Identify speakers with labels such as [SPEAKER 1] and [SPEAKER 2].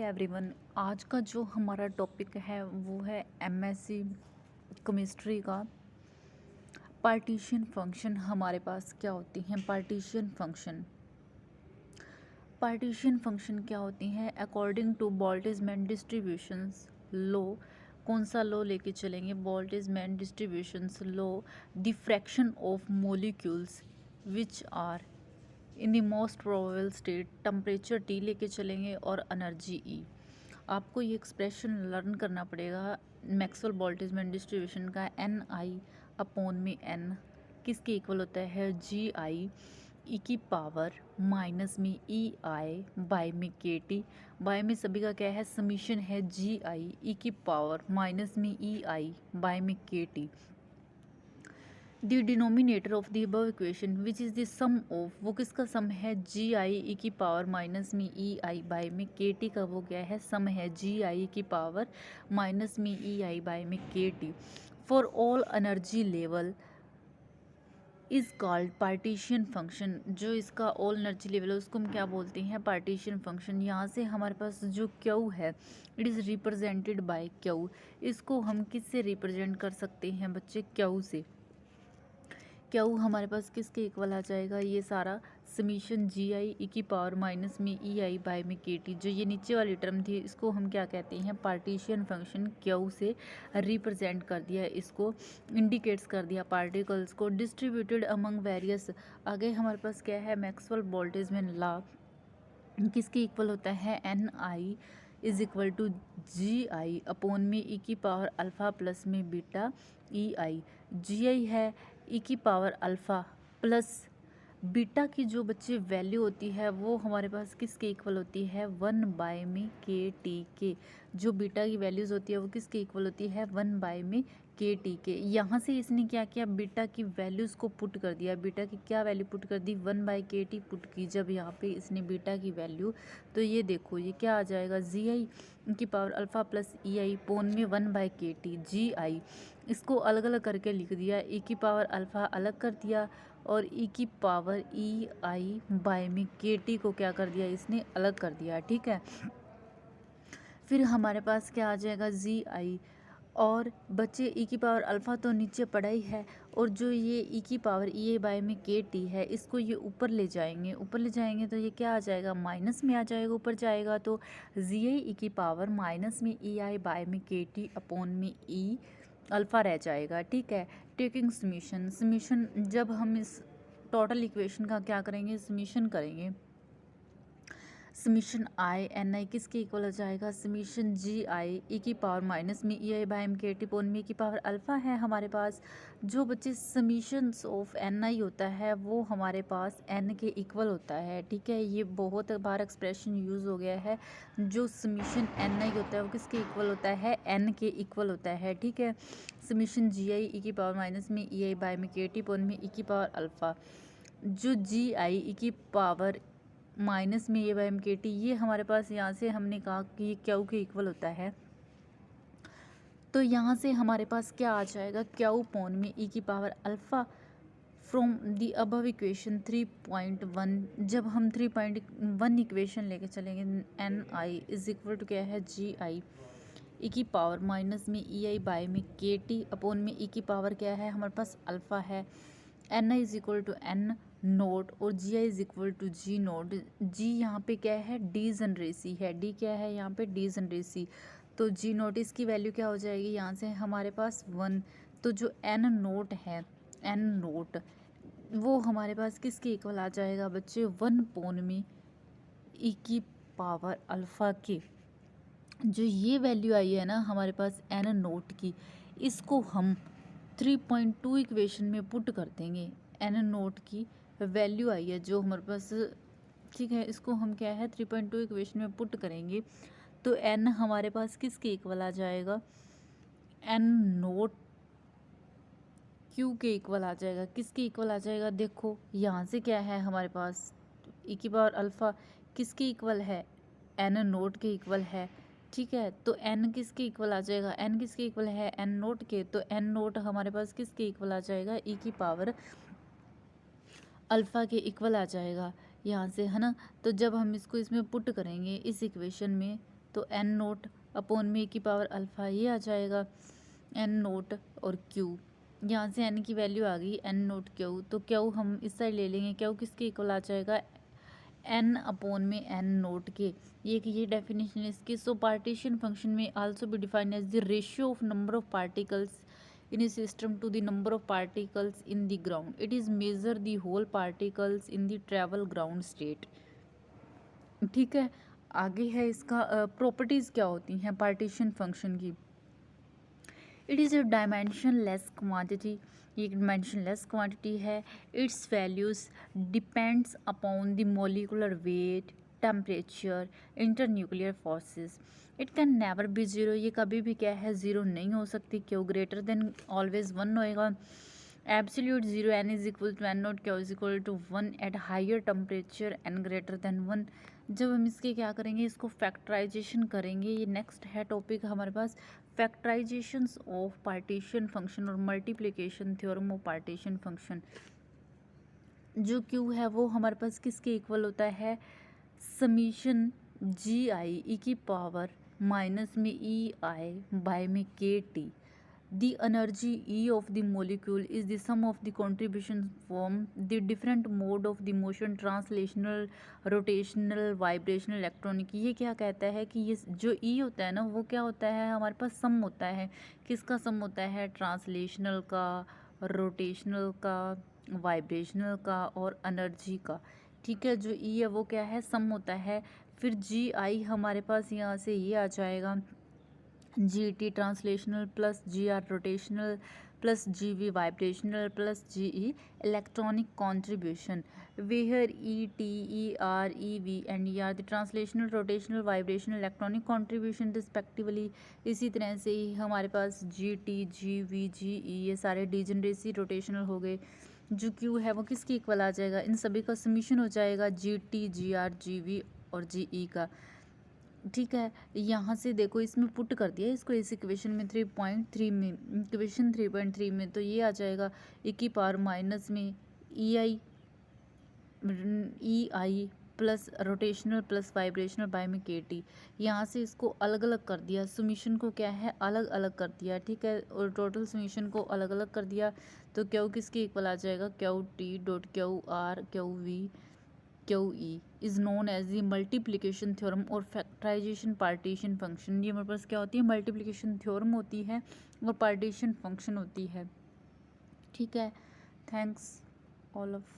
[SPEAKER 1] Everyone. आज का जो हमारा टॉपिक है वो है एमएससी केमिस्ट्री का पार्टीशन फंक्शन। हमारे पास क्या होती हैं पार्टीशन फंक्शन क्या होती हैं according to Boltzmann distributions law. कौन सा लॉ लेके चलेंगे? Boltzmann distributions law. The fraction of molecules which are in the most probable state, temperature T लेके चलेंगे और एनर्जी E। आपको ये एक्सप्रेशन लर्न करना पड़ेगा मैक्सवेल बोल्ट्जमैन डिस्ट्रीब्यूशन का। एन आई अपॉन में एन किसके इक्वल होता है? जी आई ई की पावर माइनस में ई आई बाय में के टी। बाय में सभी का क्या है? समीशन है जी आई ई की पावर माइनस में ई आई बाय में K T. The denominator of the above equation which is the sum of, वो किसका सम है? जी आई ई की पावर माइनस में ई आई बाय में के टी का वो क्या है? सम है जी आई की पावर माइनस में ई आई बाय में K T for all energy level is called partition function. जो इसका ऑल एनर्जी लेवल है उसको हम क्या बोलते हैं? Partition function. यहाँ से हमारे पास जो क्यू है it is represented by Q. इसको हम किससे रिप्रेजेंट कर सकते हैं बच्चे? क्यू से। क्यू हमारे पास किसके इक्वल आ जाएगा? ये सारा समीशन जी आई ई की पावर माइनस में ई आई बाय में के टी। जो ये नीचे वाली टर्म थी इसको हम क्या कहते हैं? Partition function. क्यू से रिप्रेजेंट कर दिया, इसको इंडिकेट्स कर दिया पार्टिकल्स को। डिस्ट्रीब्यूटेड अमंग वेरियस, आगे हमारे पास क्या है? मैक्सवेल बोल्ट्जमैन लॉ किसके इक्वल होता है? N I is equal to G I upon में ई की पावर अल्फ़ा प्लस में beta E I. G I है ई की पावर अल्फ़ा प्लस बीटा की जो बच्चे वैल्यू होती है वो हमारे पास किसके इक्वल होती है? 1 बाय में के टी के। जो बीटा की वैल्यूज़ होती है वो किसके इक्वल होती है? 1 बाय में के टी के। यहाँ से इसने क्या किया? बीटा की वैल्यूज़ को पुट कर दिया। बीटा की क्या वैल्यू पुट कर दी? 1 बाय के टी पुट की जब यहाँ पे इसने बीटा की वैल्यू, तो ये देखो ये क्या आ जाएगा? जी आई की पावर अल्फ़ा प्लस ई आई पोन में 1 बाय के टी। जी आई इसको अलग अलग करके लिख दिया, ई की पावर अल्फ़ा अलग कर दिया और ई की पावर ई आई बाय में के टी को क्या कर दिया? इसने अलग कर दिया। ठीक है, फिर हमारे पास क्या आ जाएगा? जी आई और बच्चे ई की पावर अल्फ़ा तो नीचे पड़ा ही है, और जो ये ई की पावर ई आई बाय में के टी है इसको ये ऊपर ले जाएंगे तो ये क्या आ जाएगा? माइनस में आ जाएगा। ऊपर जाएगा तो जी आई ई की पावर माइनस में ई आई बाय में के टी अपॉन में ई अल्फ़ा रह जाएगा। ठीक है, टेकिंग समीशन जब हम इस टोटल इक्वेशन का क्या करेंगे? समीशन करेंगे। समीशन आई एन आई किसके इक्वल हो जाएगा? समीशन जी आई ई की पावर माइनस में ई आई बाय एम के टी पोन में की पावर अल्फ़ा है हमारे पास। जो बच्चे समीशंस ऑफ एन आई होता है वो हमारे पास एन के इक्वल होता है। ठीक है, ये बहुत बार एक्सप्रेशन यूज़ हो गया है। जो समीशन एन आई होता है वो किसके इक्वल होता है? एन के इक्वल होता है। ठीक है, समीशन जी आई ई की पावर माइनस में ई आई बाय में के टी पोन में ई की पावर अल्फ़ा। जो जी आई ई की पावर माइनस में ए बाय एम के टी, ये हमारे पास यहाँ से हमने कहा कि ये क्यू के इक्वल होता है, तो यहाँ से हमारे पास क्या आ जाएगा? क्यू पॉन में ई की power alpha from the above equation 3.1। जब हम 3.1 इक्वेशन लेके चलेंगे, N I is equal to क्या है? जी आई ई की पावर माइनस में ई आई बाय में के टी अपॉन में ई की पावर क्या है? हमारे पास अल्फ़ा है। N I is equal to N naught और G I is equal to G naught. G यहाँ पे क्या है? डी जनरेसी है। डी क्या है यहाँ पे? डी जनरेसी। तो जी नोट इसकी वैल्यू क्या हो जाएगी? यहाँ से हमारे पास 1। तो जो एन नोट है, एन नोट वो हमारे पास किसके इक्वल आ जाएगा बच्चे? 1 पोन में ई की पावर अल्फ़ा के। जो ये वैल्यू आई है ना हमारे पास एन नोट की, इसको हम 3.2 इक्वेशन में पुट कर देंगे। एन नोट की वैल्यू आई है जो हमारे पास, ठीक है, इसको हम क्या है 3.2 इक्वेशन में पुट करेंगे तो एन हमारे पास किसके इक्वल आ जाएगा? एन नोट क्यू के इक्वल आ जाएगा। किसके इक्वल आ जाएगा? देखो यहाँ से क्या है हमारे पास? ई की पावर अल्फ़ा किसके इक्वल है? एन नोट के इक्वल है। ठीक है, तो एन किसके इक्वल आ जाएगा? एन किसके इक्वल है? एन नोट के। तो एन नोट हमारे पास किसके इक्वल आ जाएगा? ई की पावर अल्फ़ा के इक्वल आ जाएगा यहाँ से, है ना। तो जब हम इसको इसमें पुट करेंगे इस इक्वेशन में तो एन नोट अपॉन में की पावर अल्फ़ा ये आ जाएगा, एन नोट और क्यू, यहाँ से एन की वैल्यू आ गई एन नोट क्यू, तो क्यू हम इस साइड ले लेंगे, क्यू किसके इक्वल आ जाएगा एन अपॉन में एन नोट के, ये डेफिनेशन है इसकी। So partition function may also be defined as the ratio of number of particles in a system to the number of particles in the ground. It is measure the whole particles in the travel ground state. ठीक है, आगे है इसका properties क्या होती हैं partition function की। It is a dimensionless quantity, ये डायमेंशनलेस क्वांटिटी है। It's values depends upon the molecular weight, temperature, internuclear forces. It can never be zero, ये कभी भी क्या है ज़ीरो नहीं हो सकती, क्यों ग्रेटर देन ऑलवेज वन होएगा। Absolute zero N is equal to N naught Q is equal to one at higher temperature N greater than one. जब हम इसके क्या करेंगे, इसको फैक्टराइजेशन करेंगे, ये नेक्स्ट है टॉपिक हमारे पास, फैक्टराइजेशंस ऑफ पार्टीशन फंक्शन और multiplication theorem of partition function. जो क्यू है वो हमारे पास किसके इक्वल होता है, समीशन जी आई ई की पावर माइनस में ई आई बाय में K T. The energy E of the molecule is the sum of the contributions from the different mode of the motion, translational, rotational, vibrational, electronic। ये क्या कहता है कि ये जो E होता है ना वो क्या होता है, हमारे पास सम होता है, किसका सम होता है, ट्रांसलेशनल का, रोटेशनल का, वाइब्रेशनल का और एनर्जी का। ठीक है, जो E है वो क्या है, सम होता है। फिर जी आई हमारे पास यहाँ से ये आ जाएगा, G T translational plus G R rotational plus G V vibrational plus G E electronic contribution, where E T E R E V and E R the translational rotational vibrational electronic contribution respectively. इसी तरह से ही हमारे पास जी T ji we जी ई ये सारे degeneracy rotational हो गए। जो Q है वो किसकी इक्वल आ जाएगा, इन सभी का समीशन हो जाएगा G T G R G V और जी ई का। ठीक है, यहाँ से देखो इसमें पुट कर दिया इसको इस इक्वेशन में 3.3 में, इक्वेशन 3.3 में, तो ये आ जाएगा e की पावर माइनस में E I plus rotational plus vibrational by में के टी। यहाँ से इसको अलग अलग कर दिया, समीशन को क्या है अलग अलग कर दिया। ठीक है, और टोटल समीशन को अलग अलग कर दिया, तो क्यू किसके इक्वल आ जाएगा, Q T dot Q R Q V Q E is known as the multiplication theorem और फैक्टराइजेशन पार्टीशन फंक्शन। ये हमारे पास क्या होती है, मल्टीप्लिकेशन थ्योरम होती है और पार्टीशन फंक्शन होती है। ठीक है, थैंक्स ऑल ऑफ